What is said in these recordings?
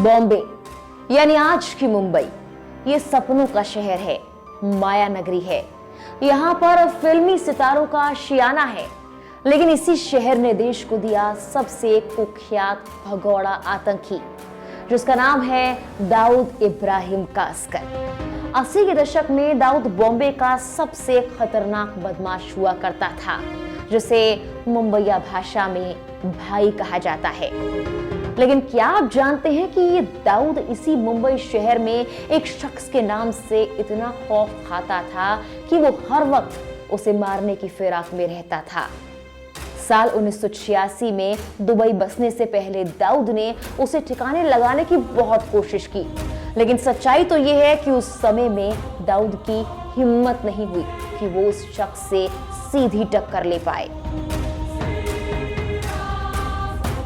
बॉम्बे यानी आज की मुंबई, ये सपनों का शहर है, माया नगरी है। यहाँ पर फिल्मी सितारों का आशियाना है। लेकिन इसी शहर ने देश को दिया सबसे कुख्यात भगोड़ा आतंकी, जिसका नाम है दाऊद इब्राहिम कासकर। 80 के दशक में दाऊद बॉम्बे का सबसे खतरनाक बदमाश हुआ करता था, जिसे मुंबईया भाषा में भाई कहा जाता है। लेकिन क्या आप जानते हैं कि ये दाऊद इसी मुंबई शहर में एक शख्स के नाम से इतना खौफ खाता था कि वो हर वक्त उसे मारने की फिराक में रहता था। साल 1986 में दुबई बसने से पहले दाऊद ने उसे ठिकाने लगाने की बहुत कोशिश की, लेकिन सच्चाई तो ये है कि उस समय में दाऊद की हिम्मत नहीं हुई कि वो उस शख्स से सीधी टक्कर ले पाए।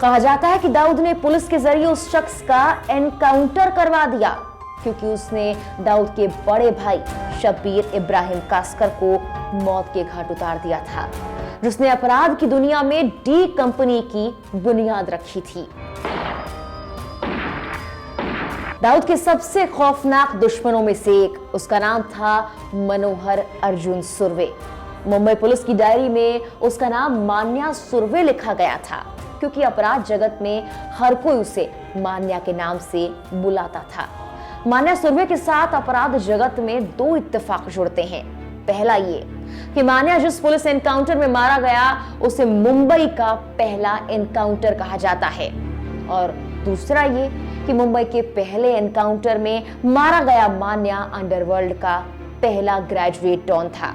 कहा जाता है कि दाऊद ने पुलिस के जरिए उस शख्स का एनकाउंटर करवा दिया, क्योंकि उसने दाऊद के बड़े भाई शब्बीर इब्राहिम कासकर को मौत के घाट उतार दिया था, जिसने अपराध की दुनिया में डी कंपनी की बुनियाद रखी थी। दाऊद के सबसे खौफनाक दुश्मनों में से एक, उसका नाम था मनोहर अर्जुन सुर्वे। मुंबई पुलिस की डायरी में उसका नाम मान्या सुर्वे लिखा गया था, क्योंकि अपराध जगत में हर कोई उसे मान्या के नाम से बुलाता था। मान्या सुर्वे के साथ अपराध जगत में दो इत्तेफाक जुड़ते हैं। पहला ये कि मान्या जिस पुलिस एनकाउंटर में मारा गया उसे मुंबई का पहला एनकाउंटर कहा जाता है, और दूसरा ये कि मुंबई के पहले एनकाउंटर में मारा गया मान्या अंडरवर्ल्ड का पहला ग्रेजुएट डॉन था।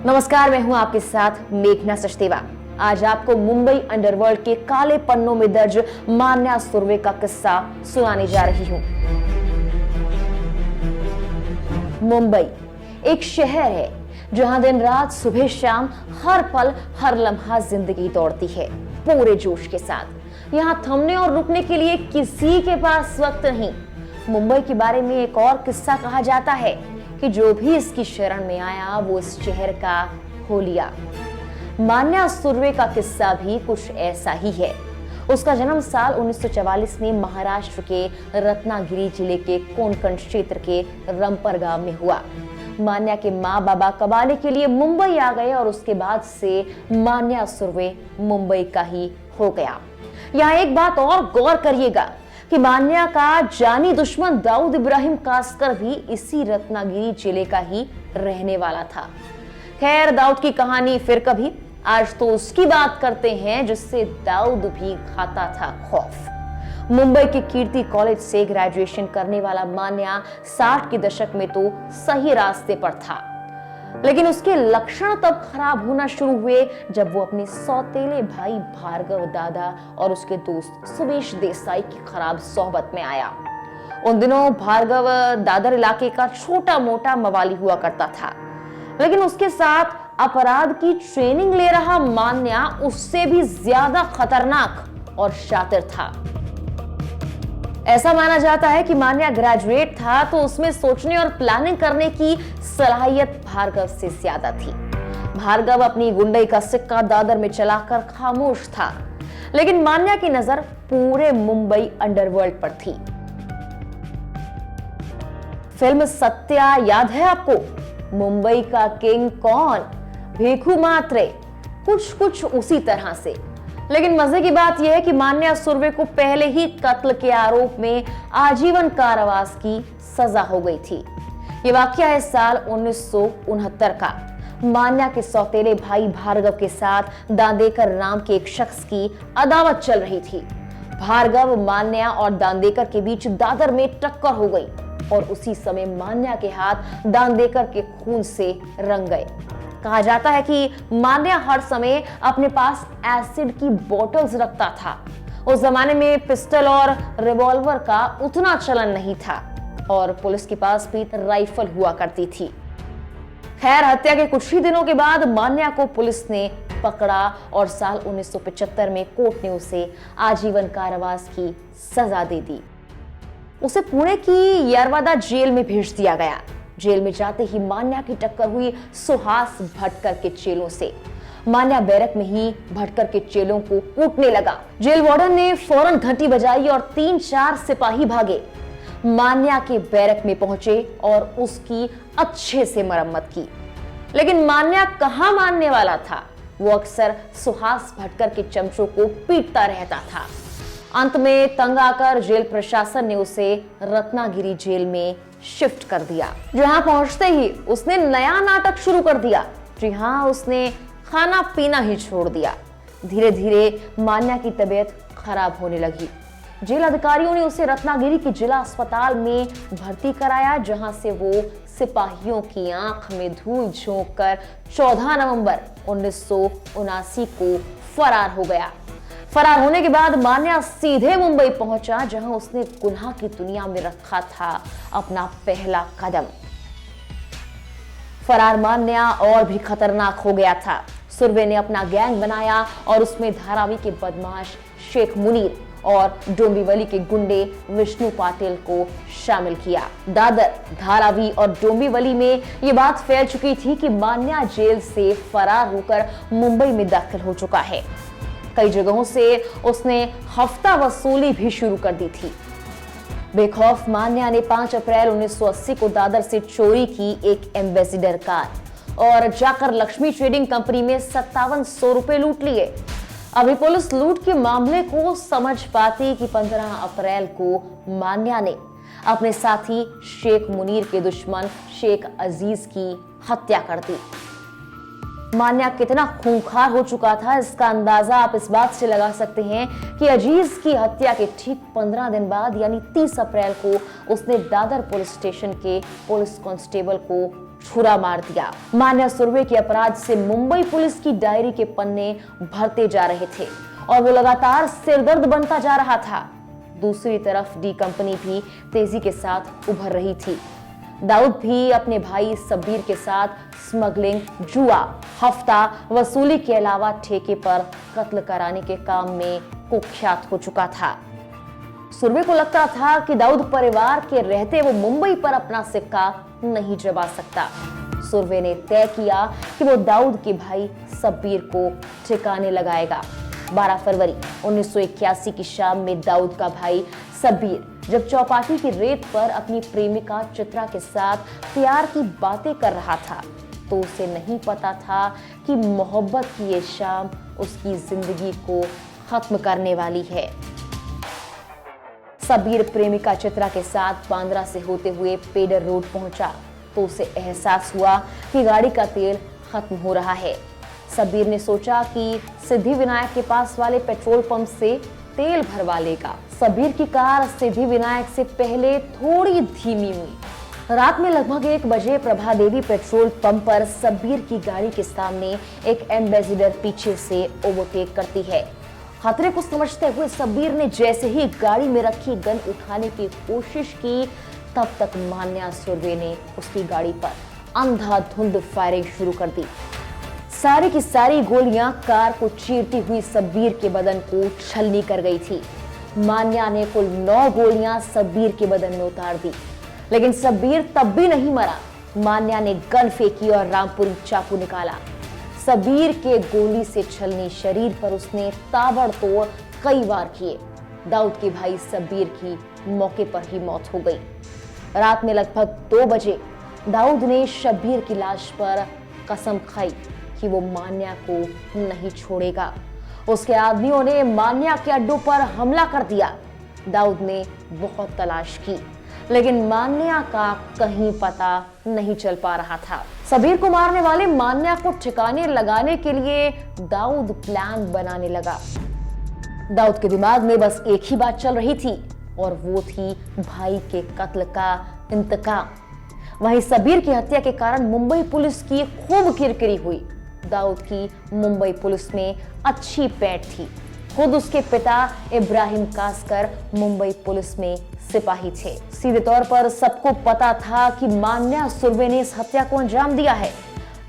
नमस्कार, मैं हूं आपके साथ मेघना सचदेवा। आज आपको मुंबई अंडरवर्ल्ड के काले पन्नों में दर्ज मान्या सुर्वे का किस्सा सुनाने जा रही हूं। मुंबई एक शहर है जहां दिन रात सुबह शाम हर पल हर लम्हा जिंदगी दौड़ती है पूरे जोश के साथ। यहाँ थमने और रुकने के लिए किसी के पास वक्त नहीं। मुंबई के बारे में एक और किस्सा कहा जाता है कि जो भी इसकी शरण में आया वो इस शहर का हो लिया। मान्या सुर्वे का किस्सा भी कुछ ऐसा ही है। उसका जन्म साल 1944 में महाराष्ट्र के रत्नागिरी जिले के कोंकण क्षेत्र के रंपर गांव में हुआ। मान्या के माँ बाबा कमाने के लिए मुंबई आ गए और उसके बाद से मान्या सुर्वे मुंबई का ही हो गया। यहाँ एक बात और गौर करिएगा कि मान्या का जानी दुश्मन दाऊद इब्राहिम कासकर भी इसी रत्नागिरी जिले का ही रहने वाला था। खैर, दाऊद की कहानी फिर कभी। आज तो उसकी बात करते हैं जिससे दाऊद भी खाता था खौफ। मुंबई के कीर्ति कॉलेज से ग्रेजुएशन करने वाला मान्या 60 के दशक में तो सही रास्ते पर था, लेकिन उसके लक्षण तब खराब होना शुरू हुए जब वो अपने सौतेले भाई भार्गव दादा और उसके दोस्त सुमेश देसाई की खराब सोहबत में आया। उन दिनों भार्गव दादर इलाके का छोटा मोटा मवाली हुआ करता था, लेकिन उसके साथ अपराध की ट्रेनिंग ले रहा मान्या उससे भी ज्यादा खतरनाक और शातिर था। ऐसा माना जाता है कि मान्या ग्रेजुएट था तो उसमें सोचने और प्लानिंग करने की सलाहियत भार्गव से ज्यादा थी। भार्गव अपनी गुंडई का सिक्का दादर में चलाकर खामोश था, लेकिन मान्या की नजर पूरे मुंबई अंडरवर्ल्ड पर थी। फिल्म सत्या याद है आपको? मुंबई का किंग कौन? भेखू मात्रे, कुछ उसी तरह से। लेकिन मजे की बात यह है कि मान्या सुर्वे को पहले ही कत्ल के आरोप में आजीवन कारावास की सजा हो गई थी। ये वाकया है साल 1969 का। मान्या के सौतेले भाई भार्गव के साथ दांदेकर नाम के एक शख्स की अदावत चल रही थी। भार्गव, मान्या और दांदेकर के बीच दादर में टक्कर हो गई और उसी समय मान्या के हाथ दांदेकर के खून से रंग गए। कहा जाता है कि मान्या हर समय अपने पास एसिड की बोतल्स रखता था। उस जमाने में पिस्टल और रिवॉल्वर का उतना चलन नहीं था और पुलिस के पास भी राइफल हुआ करती थी। खैर, हत्या के कुछ ही दिनों के बाद मान्या को पुलिस ने पकड़ा और साल 1975 में कोर्ट ने उसे आजीवन कारावास की सजा दे दी। उसे पुणे की यरवादा जेल में भेज दिया गया। जेल में जाते ही मान्या की टक्कर हुई सुहास भटकर के चेलों से। मान्या बैरक में ही भटकर के चेलों को कूटने लगा। जेल वार्डन ने फौरन घंटी बजाई और 3-4 सिपाही भागे, मान्या के बैरक में पहुंचे और उसकी अच्छे से मरम्मत की। लेकिन मान्या कहां मानने वाला था। वो अक्सर सुहास भटकर के चमचों को पीटता रहता था। अंत में तंग आकर जेल प्रशासन ने उसे रत्नागिरी जेल में शिफ्ट कर दिया। जहां पहुंचते ही उसने नया नाटक शुरू कर दिया। जी हाँ, उसने खाना पीना ही छोड़ दिया। धीरे धीरे मान्या की तबीयत खराब होने लगी। जेल अधिकारियों ने उसे रत्नागिरी के जिला अस्पताल में भर्ती कराया, जहां से वो सिपाहियों की आंख में धूल झोंक कर 14 नवंबर 1979 को फरार हो गया। फरार होने के बाद मान्या सीधे मुंबई पहुंचा, जहां उसने गुनाह की दुनिया में रखा था अपना पहला कदम। फरार मान्या और भी खतरनाक हो गया था। सुरवे ने अपना गैंग बनाया और उसमें धारावी के बदमाश शेख मुनीर और डोंबिवली के गुंडे विष्णु पाटिल को शामिल किया। दादर, धारावी और डोंबिवली में ये बात फैल चुकी थी कि मान्या जेल से फरार होकर मुंबई में दाखिल हो चुका है। कई जगहों से उसने हफ्ता वसूली भी शुरू कर दी थी। बेखौफ मान्या ने 5 अप्रैल 1980 को दादर से चोरी की एक एम्बेसडर कार और जाकर लक्ष्मी ट्रेडिंग कंपनी में 5700 रुपए लूट लिए। अभी पुलिस लूट के मामले को समझ पाती कि 15 अप्रैल को मान्या ने अपने साथी शेख मुनीर के दुश्मन शेख अजीज की हत्या कर दी। मान्या कितना खूंखार हो चुका था, इसका अंदाजा आप इस बात से लगा सकते हैं कि अजीज की हत्या के ठीक 15 दिन बाद यानी 30 अप्रैल को उसने दादर पुलिस स्टेशन के पुलिस कांस्टेबल को छुरा मार दिया। मान्या सुरवे के अपराध से मुंबई पुलिस की डायरी के पन्ने भरते जा रहे थे और वो लगातार सिरदर्द बनता जा रहा था। दूसरी तरफ डी कंपनी भी तेजी के साथ उभर रही थी। दाऊद भी अपने भाई सब्बीर के साथ स्मगलिंग, जुआ, हफ्ता वसूली के अलावा ठेके पर कत्ल कराने के काम में कुख्यात हो चुका था। सुरवे को लगता था कि दाऊद परिवार के रहते वो मुंबई पर अपना सिक्का नहीं जमा सकता। सुरवे ने तय किया कि वो दाऊद के भाई सब्बीर को ठिकाने लगाएगा। 12 फरवरी 1981 की शाम में दाऊद का भाई सब्बीर जब चौपाटी की रेत पर अपनी प्रेमिका चित्रा के साथ प्यार की बातें कर रहा था तो उसे नहीं पता था कि मोहब्बत की ये शाम उसकी जिंदगी को खत्म करने वाली है। सब्बीर प्रेमिका चित्रा के साथ बांद्रा से होते हुए पेडर रोड पहुंचा तो उसे एहसास हुआ कि गाड़ी का तेल खत्म हो रहा है। सब्बीर ने सोचा कि सिद्धि विनायक के पास वाले पेट्रोल पंप से तेल भरवा लेगा। सब्बीर की कार सिद्धि विनायक से पहले थोड़ी धीमी हुई। रात में लगभग 1 बजे प्रभा देवी पेट्रोल पंप पर सब्बीर की गाड़ी के सामने एक एम्बेसडर पीछे से ओवरटेक करती है। खतरे को समझते हुए सब्बीर ने जैसे ही गाड़ी में रखी गन उठाने की कोशिश की तब तक मान्या सुरवे ने उसकी गाड़ी पर अंधाधुंध फायरिंग शुरू कर दी। सारी की सारी गोलियां कार को चीरती हुई सब्बीर के बदन को छलनी कर गई थी। मान्या ने कुल 9 गोलियां सब्बीर के बदन में उतार दी, लेकिन सब्बीर तब भी नहीं मरा। मान्या ने गन फेंकी और रामपुरी चाकू निकाला। सब्बीर के गोली से छलनी शरीर पर उसने ताबड़तोड़ कई वार किए। दाऊद के भाई सब्बीर की मौके पर ही मौत हो गई। रात में लगभग 2 बजे दाऊद ने शब्बीर की लाश पर कसम खाई कि वो मान्या को नहीं छोड़ेगा। उसके आदमियों ने मान्या के अड्डों पर हमला कर दिया। दाऊद ने बहुत तलाश की, लेकिन मान्या का कहीं पता नहीं चल पा रहा था। सब्बीर को मारने वाले मान्या को ठिकाने लगाने के लिए दाऊद प्लान बनाने लगा। दाऊद के दिमाग में बस एक ही बात चल रही थी और वो थी भाई के कत्ल का इंतकाम। वहीं सब्बीर की हत्या के कारण मुंबई पुलिस की खूब किरकिरी हुई। दाऊद की मुंबई पुलिस में अच्छी पैठ थी। खुद उसके पिता इब्राहिम कासकर मुंबई पुलिस में सिपाही थे। सीधे तौर पर सबको पता था कि मान्या सुरवे ने इस हत्या को अंजाम दिया है,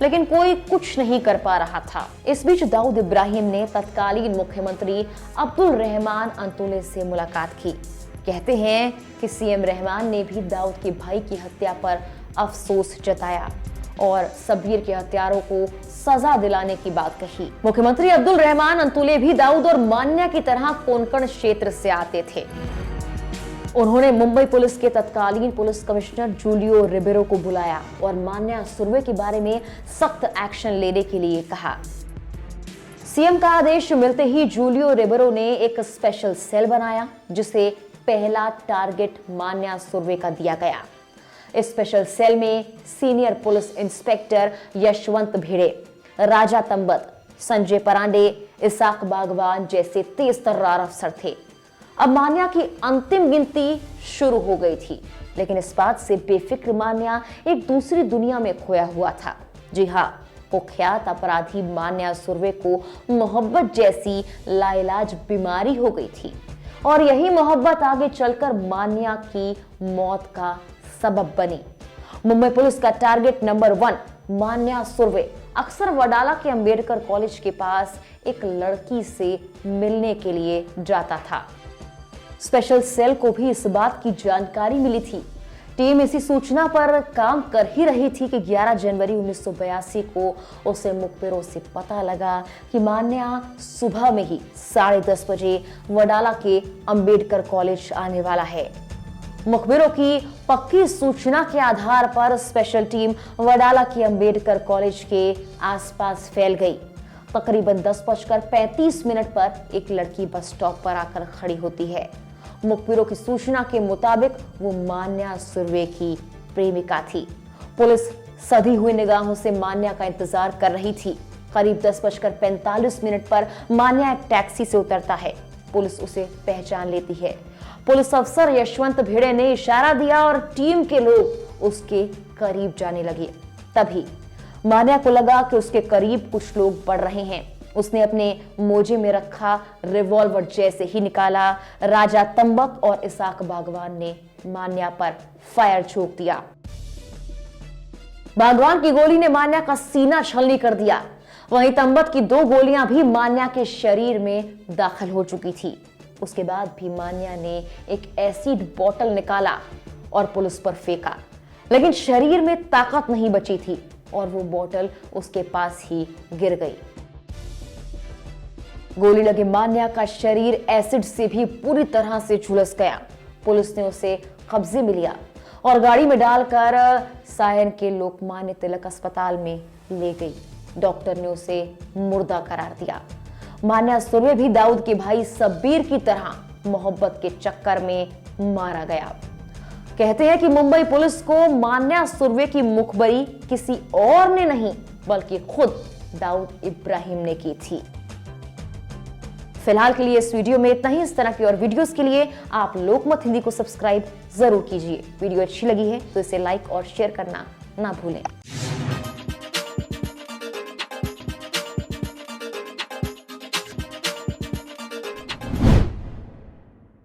लेकिन कोई कुछ नहीं कर पा रहा था। इस बीच दाऊद इब्राहिम ने तत्कालीन मुख्यमंत्री अब्दुल रहमान अंतुले से मुलाकात की। कहते हैं कि सीएम रहमान ने भी दाऊद के भाई की हत्या पर अफसोस जताया और सब्बीर के हत्यारों को सजा दिलाने की बात कही। मुख्यमंत्री अब्दुल रहमान अंतुले भी दाऊद और मान्या की तरह कोंकण क्षेत्र से आते थे। उन्होंने मुंबई पुलिस के तत्कालीन पुलिस कमिश्नर जूलियो रिबेरो को बुलाया और मान्या सुर्वे के बारे में सख्त एक्शन लेने के लिए कहा। सीएम का आदेश मिलते ही जूलियो रिबेरो ने एक स्पेशल सेल बनाया, जिसे पहला टारगेट मान्या सुर्वे का दिया गया। इस स्पेशल सेल में सीनियर पुलिस इंस्पेक्टर यशवंत भिड़े, राजा तंबत, संजय परांडे, इसाक बागवान जैसे तेज तर्रार अफसर थे। अब मान्या की अंतिम गिनती शुरू हो गई थी, लेकिन इस बात से बेफिक्र मान्या एक दूसरी दुनिया में खोया हुआ था। जी हाँ, कुख्यात अपराधी मान्या सुर्वे को मोहब्बत जैसी लाइलाज बीमारी हो गई थी और यही मोहब्बत आगे चलकर मान्या की मौत का सबब बनी। मुंबई पुलिस का टारगेट नंबर 1 मान्या सुर्वे अक्सर वडाला के अंबेडकर कॉलेज के पास एक लड़की से मिलने के लिए जाता था। स्पेशल सेल को भी इस बात की जानकारी मिली थी। टीम इसी सूचना पर काम कर ही रही थी कि 11 जनवरी 1982 को उसे मुखबिरों से पता लगा कि मान्या सुबह में ही 10:30 बजे वडाला के अंबेडकर कॉलेज आने वाला है। मुखबिरों की पक्की सूचना के आधार पर स्पेशल टीम वडाला के अंबेडकर कॉलेज के आसपास फैल गई। तकरीबन 10:35 पर एक लड़की बस स्टॉप पर आकर खड़ी होती है। मुखबिरों की सूचना के मुताबिक वो मान्या सुर्वे की प्रेमिका थी। पुलिस सधी हुई निगाहों से मान्या का इंतजार कर रही थी। करीब 10:45 पर मान्या एक टैक्सी से उतरता है। पुलिस उसे पहचान लेती है। पुलिस अफसर यशवंत भिड़े ने इशारा दिया और टीम के लोग उसके करीब जाने लगे। तभी मान्या को लगा कि उसके करीब कुछ लोग बढ़ रहे हैं। उसने अपने मोजे में रखा रिवॉल्वर जैसे ही निकाला। राजा तंबक और इसाक बागवान ने मान्या पर फायर झोंक दिया। बागवान की गोली ने मान्या का सीना छलनी कर दिया। वहीं तंबक की 2 गोलियां भी मान्या के शरीर में दाखिल हो चुकी थी। उसके बाद भी मान्या ने एक एसिड बोतल निकाला और पुलिस पर फेंका, लेकिन शरीर में ताकत नहीं बची थी और वो बोतल उसके पास ही गिर गई। गोली लगे मान्या का शरीर एसिड से भी पूरी तरह से झुलस गया। पुलिस ने उसे कब्जे में लिया और गाड़ी में डालकर सायन के लोकमान्य तिलक अस्पताल में ले गई। डॉक्टर ने उसे मुर्दा करार दिया। मान्या सुर्वे भी दाऊद के भाई शब्बीर की तरह मोहब्बत के चक्कर में मारा गया। कहते हैं कि मुंबई पुलिस को मान्या सुर्वे की मुखबरी किसी और ने नहीं बल्कि खुद दाऊद इब्राहिम ने की थी। फिलहाल के लिए इस वीडियो में इतना ही। इस तरह की और वीडियोस के लिए आप लोकमत हिंदी को सब्सक्राइब जरूर कीजिए। वीडियो अच्छी लगी है तो इसे लाइक और शेयर करना ना भूलें।